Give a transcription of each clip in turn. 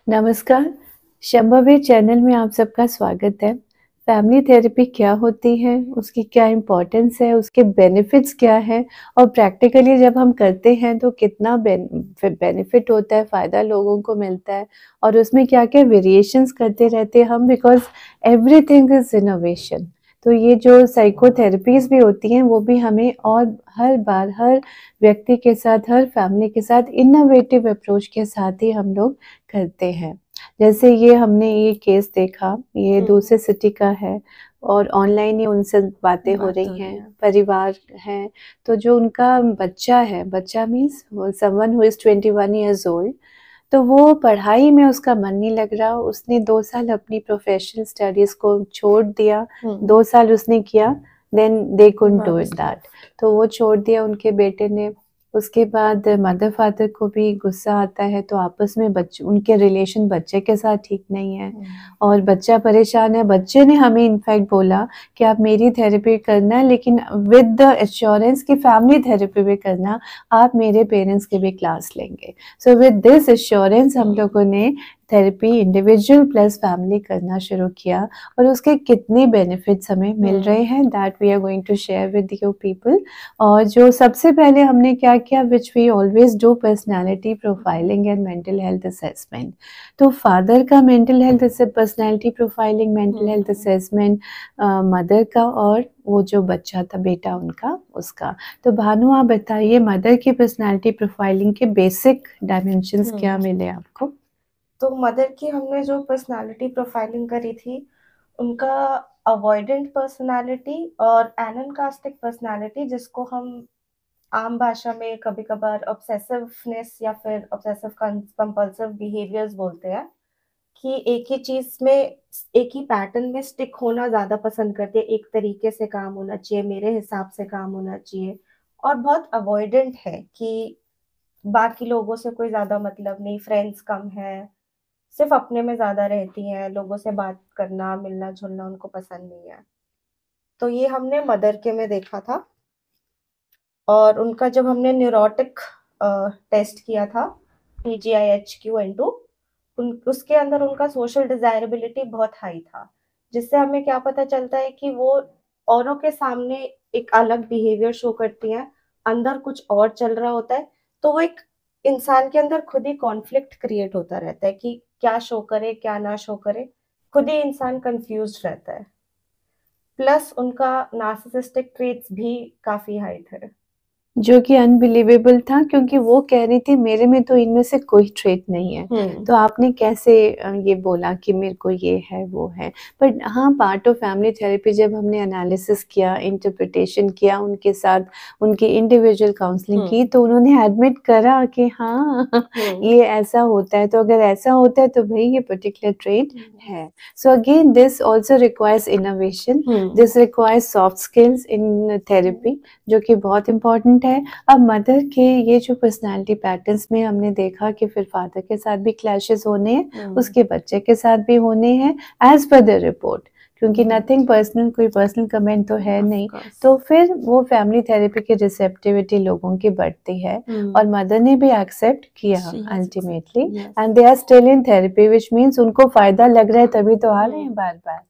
नमस्कार, शंभवी चैनल में आप सबका स्वागत है। फैमिली थेरेपी क्या होती है, उसकी क्या इम्पोर्टेंस है, उसके बेनिफिट्स क्या हैं और प्रैक्टिकली जब हम करते हैं तो कितना बेनिफिट होता है, फ़ायदा लोगों को मिलता है और उसमें क्या-क्या वेरिएशंस करते रहते हैं हम बिकॉज़ एवरीथिंग इज़ इनोवेशन। तो ये जो साइकोथेरेपीज़ भी होती हैं वो भी हमें और हर बार हर व्यक्ति के साथ, हर फैमिली के साथ इनोवेटिव अप्रोच के साथ ही हम लोग करते हैं। जैसे ये हमने ये केस देखा, ये दूसरे सिटी का है और ऑनलाइन ही उनसे बातें हो बात हो रही रही हैं, है। परिवार है, तो जो उनका बच्चा है, बच्चा means someone who is 21 years old, तो वो पढ़ाई में उसका मन नहीं लग रहा, उसने 2 साल अपनी प्रोफ़ेशनल स्टडीज़ को छोड़ दिया, 2 साल उसने किया, then they couldn't do it वापस दैट, तो वो छोड़ दिया उनके बेटे ने। उसके बाद मदर-फ़ादर को भी गुस्सा आता है, तो आपस में उनके रिलेशन बच्चे के साथ ठीक नहीं है और बच्चा परेशान है। बच्चे ने हमें इनफैक्ट बोला कि आप मेरी थेरेपी करना लेकिन विद द एश्योरेंस कि फैमिली थेरेपी भी करना, आप मेरे पेरेंट्स की भी क्लास लेंगे। सो विद दिस एश्योरेंस हम लोगों ने थेरेपी इंडिविजुअल प्लस फैमिली करना शुरू किया और उसके कितने बेनिफिट्स हमें मिल रहे हैं that we are going to share with you people. और जो सबसे पहले हमने क्या किया which we always do personality profiling and mental health assessment. तो फादर का mental health personality profiling mental health assessment, mother का और वो जो बच्चा था बेटा उनका उसका। तो भानु आप बताइए मदर की पर्सनालिटी प्रोफाइलिंग के बेसिक डायमेंशंस क्या मिले आपको? तो मदर की हमने जो पर्सनालिटी प्रोफाइलिंग करी थी, उनका अवॉइडेंट पर्सनालिटी और एनानकास्टिक पर्सनालिटी, जिसको हम आम भाषा में कभी-कभार ऑब्सेसिवनेस या फिर ऑब्सेसिव कंपल्सिव बिहेवियर्स बोलते हैं, कि एक ही चीज़ में एक ही पैटर्न में स्टिक होना ज़्यादा पसंद करते हैं, एक तरीके से काम होना चाहिए, मेरे हिसाब से काम होना चाहिए और बहुत अवॉइडेंट है कि बाकी लोगों से कोई ज़्यादा मतलब नहीं, फ्रेंड्स कम है, सिर्फ़ अपने में ज़्यादा रहती हैं, लोगों से बात करना, मिलना-जुलना उनको पसंद नहीं है। तो ये हमने मदर के में देखा था और उनका जब हमने न्यूरोटिक टेस्ट किया था, PGIHQ-N2, उन उसके अंदर उनका सोशल डिज़ायरेबिलिटी बहुत हाई था, जिससे हमें क्या पता चलता है कि वो औरों के सामने एक अलग बिहेवियर शो करती हैं, अंदर कुछ और चल रहा होता है, तो वो एक इंसान के अंदर खुद ही कॉन्फ्लिक्ट क्रिएट होता रहता है कि क्या शो करे, क्या ना शो करे, खुद ही इंसान कन्फ्यूज़्ड रहता है। प्लस उनका नार्सिसिस्टिक ट्रेट्स भी काफ़ी हाई थे। जो कि अनबिलीवेबल था क्योंकि वो कह रही थी मेरे में तो इनमें से कोई ट्रेट नहीं है। हुँ। तो आपने कैसे ये बोला कि मेरे को ये है, वो है? बट हाँ, पार्ट ऑफ फैमिली थेरेपी जब हमने एनालिसिस किया, इंटरप्रिटेशन किया उनके साथ, उनकी इंडिविजुअल काउंसलिंग की तो उन्होंने एडमिट करा कि हाँ, ये ऐसा होता है। तो अगर ऐसा होता है तो भई ये पर्टिकुलर ट्रेट है। So again this also requires innovation, this requires soft skills in therapy जो कि बहुत इम्पोर्टेंट है। अब मदर के ये जो पर्सनैलिटी पैटर्न्स में हमने देखा कि फिर फादर के साथ भी क्लैशेस होने हैं, उसके बच्चे के साथ भी होने हैं एज़ पर द रिपोर्ट, क्योंकि नथिंग पर्सनल, कोई पर्सनल कमेंट तो है नहीं। तो फिर वो फैमिली थेरेपी की रिसेप्टिविटी लोगों की बढ़ती है और मदर ने भी एक्सेप्ट किया ultimately and they are still in therapy which means उनको फ़ायदा लग रहा है तभी तो आ रहे हैं बार-बार।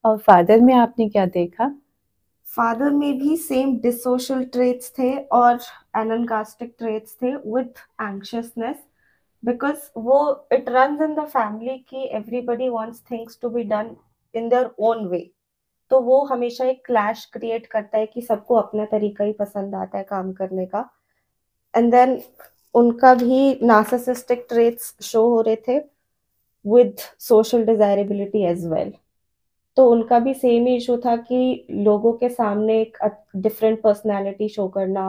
और फादर में आपने क्या देखा? फादर में भी सेम डिसोशियल ट्रेट्स थे और एनानकास्टिक ट्रेट्स थे विद एंग्शियसनेस, बिकॉज वो it runs in the family कि everybody wants things to be done in their own way. तो वो हमेशा एक क्लैश क्रिएट करता है कि सबको अपना तरीका ही पसंद आता है काम करने का। एंड देन उनका भी नार्सिसिस्टिक ट्रेट्स शो हो रहे थे with social desirability as well. तो उनका भी सेम ही इशू था कि लोगों के सामने एक डिफरेंट पर्सनैलिटी शो करना,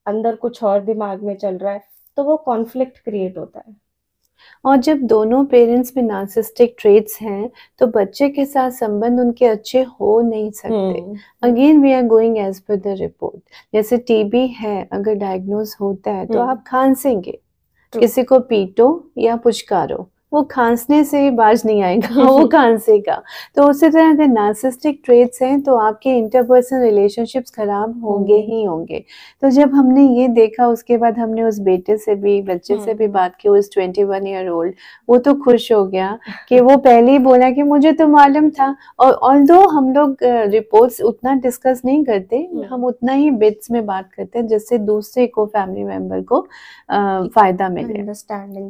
अंदर कुछ और दिमाग में चल रहा है, तो वो कॉन्फ्लिक्ट क्रिएट होता है। और जब दोनों पेरेंट्स में नार्सिसिस्टिक ट्रेट्स हैं, तो बच्चे के साथ संबंध उनके अच्छे हो नहीं सकते। Again we are going as per the report. जैसे टीबी है, अगर डायग्नोज़ होता है, तो आप खांसेंगे, किसी को पीटो या पुचकारो, वो खांसने से बाज नहीं आएगा, वो खांसेगा। तो उसी तरह अगर नार्सिसिस्टिक ट्रेट्स हैं तो आपके इंटरपर्सनल रिलेशनशिप्स खराब होंगे ही होंगे। तो जब हमने ये देखा उसके बाद हमने उस बच्चे से भी बात की, उस 21 ईयर ओल्ड, वो तो खुश हो गया कि वो पहले ही बोला कि मुझे तो मालूम था। और ऑल्दो हम लोग रिपोर्ट्स उतना डिस्कस नहीं करते, हम उतना ही बिट्स में बात करते हैं जिससे दूसरे को, फैमिली मेंबर को फायदा मिले।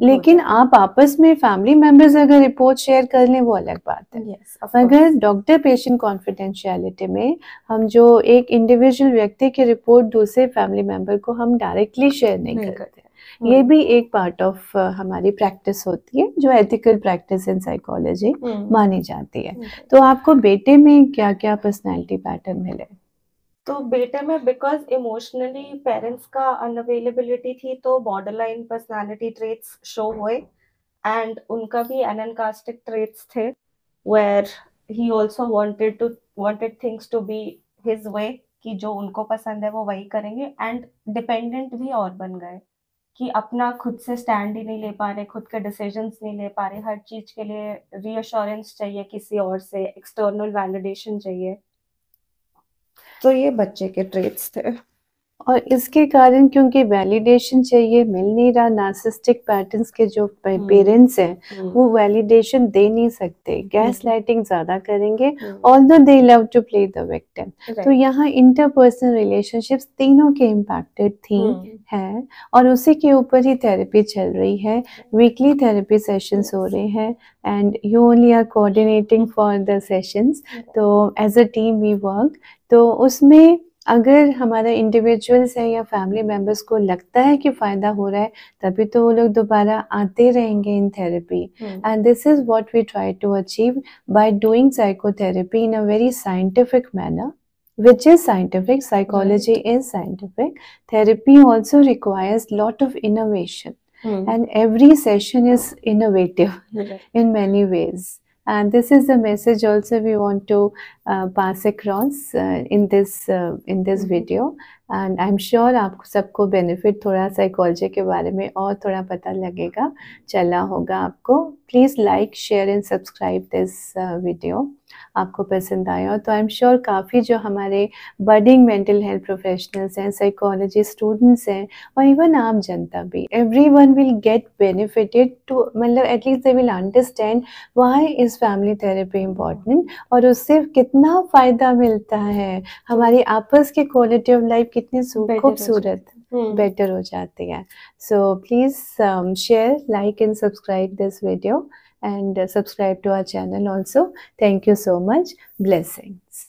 लेकिन आप आपस में फैमिली मेंबर्स अगर रिपोर्ट शेयर कर लें वो अलग बात है। अगर डॉक्टर पेशेंट कॉन्फिडेंशियलिटी में हम जो एक इंडिविजुअल व्यक्ति की रिपोर्ट दूसरे फैमिली मेंबर को हम डायरेक्टली शेयर नहीं करते, ये भी एक पार्ट ऑफ हमारी प्रैक्टिस होती है जो एथिकल प्रैक्टिस इन साइकोलॉजी मानी जाती है। तो आपको बेटे में क्या क्या पर्सनैलिटी पैटर्न मिले? तो बेटे में बिकॉज इमोशनली पेरेंट्स का अनअवेलेबिलिटी थी तो बॉर्डरलाइन पर्सनालिटी ट्रेट्स शो हुए, एंड उनका भी एनानकास्टिक ट्रेट्स थे where he also wanted things to be his way, कि जो उनको पसंद है वो वही करेंगे, एंड डिपेंडेंट भी और बन गए कि अपना खुद से स्टैंड ही नहीं ले पा रहे, खुद के डिसीजंस नहीं ले पा रहे, हर चीज के लिए रीअश्योरेंस चाहिए किसी और से, एक्सटर्नल वैलिडेशन चाहिए। तो ये बच्चे के ट्रेट्स थे। और इसके कारण क्योंकि वैलिडेशन चाहिए, मिल नहीं रहा, नार्सिसिस्टिक पैटर्न्स के जो पेरेंट्स हैं वो वैलिडेशन दे नहीं सकते, गैस लाइटिंग ज्यादा करेंगे, although they love to play the victim. तो यहाँ इंटरपर्सनल रिलेशनशिप्स तीनों के इम्पैक्टेड थीम है, और उसी के ऊपर ही थेरेपी चल रही है, वीकली थेरेपी सेशंस हो रहे हैं, and you only are coordinating for the sessions. तो as a team we work. तो उसमें अगर हमारा इंडिविजुअल्स है या फैमिली मेंबर्स को लगता है कि फ़ायदा हो रहा है, तभी तो वो लोग दोबारा आते रहेंगे in therapy. And this is what we try to achieve by doing psychotherapy in a very scientific manner, which is scientific. Psychology is scientific. Therapy also requires lot of innovation, and every session is innovative in many ways. And this is the message also we want to pass across in this video. And I'm sure आप सबको benefit थोड़ा psychology के बारे में और थोड़ा पता लगेगा, चला होगा आपको। Please like, share and subscribe this video. आपको पसंद आया तो आई एम श्योर काफ़ी जो हमारे बडिंग मेंटल हेल्थ प्रोफेशनल्स हैं, साइकोलॉजी स्टूडेंट्स हैं, और इवन आम जनता भी, everyone will get benefited too, मतलब at least they will understand why is family therapy important, और उससे कितना फ़ायदा मिलता है, हमारी आपस की क्वालिटी ऑफ लाइफ कितनी खूबसूरत बेटर हो जाती है। So please share, like and subscribe this video, and subscribe to our channel also. Thank you so much. Blessings.